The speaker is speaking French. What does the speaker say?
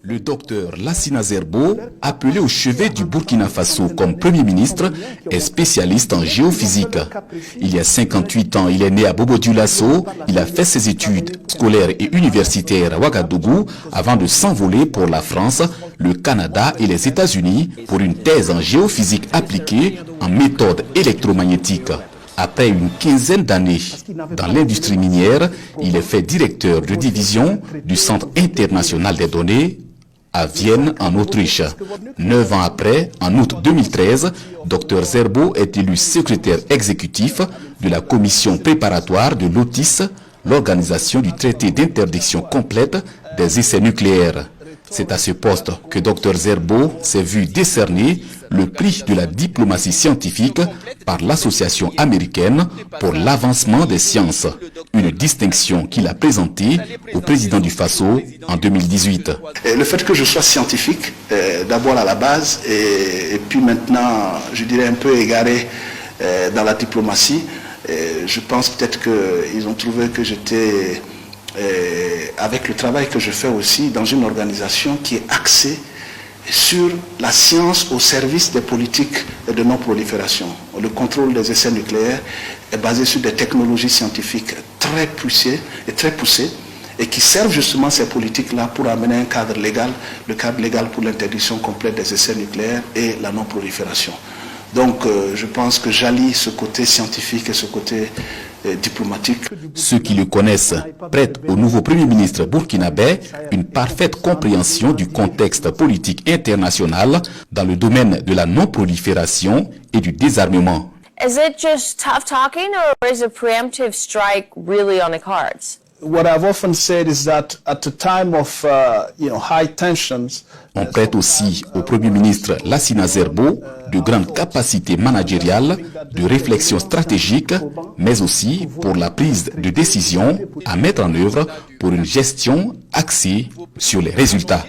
Le docteur Lassina Zerbo, appelé au chevet du Burkina Faso comme Premier ministre, est spécialiste en géophysique. Il y a 58 ans, il est né à Bobo-Dioulasso. Il a fait ses études scolaires et universitaires à Ouagadougou avant de s'envoler pour la France, le Canada et les États-Unis pour une thèse en géophysique appliquée en méthode électromagnétique. Après une quinzaine d'années dans l'industrie minière, il est fait directeur de division du Centre international des données à Vienne, en Autriche. 9 ans après, en août 2013, Dr Zerbo est élu secrétaire exécutif de la commission préparatoire de l'OTIS, l'organisation du traité d'interdiction complète des essais nucléaires. C'est à ce poste que Dr Zerbo s'est vu décerner le prix de la diplomatie scientifique par l'Association américaine pour l'avancement des sciences, une distinction qu'il a présentée au président du Faso en 2018. Le fait que je sois scientifique, d'abord à la base, et puis maintenant, je dirais un peu égaré dans la diplomatie, je pense peut-être qu'ils ont trouvé que j'étais, avec le travail que je fais aussi, dans une organisation qui est axée sur la science au service des politiques de non-prolifération. Le contrôle des essais nucléaires est basé sur des technologies scientifiques très poussées et qui servent justement ces politiques-là pour amener un cadre légal, le cadre légal pour l'interdiction complète des essais nucléaires et la non-prolifération. Donc je pense que j'allie ce côté scientifique et ce côté diplomatique. Ceux qui le connaissent prêtent au nouveau Premier ministre burkinabé une parfaite compréhension du contexte politique international dans le domaine de la non-prolifération et du désarmement. Is it just tough talking or is a preemptive strike really on the cards? What I've often said is that at the time of high tensions, on prête aussi au Premier ministre Lassina Zerbo de grandes capacités managériales, de réflexion stratégique, mais aussi pour la prise de décision à mettre en œuvre pour une gestion axée sur les résultats.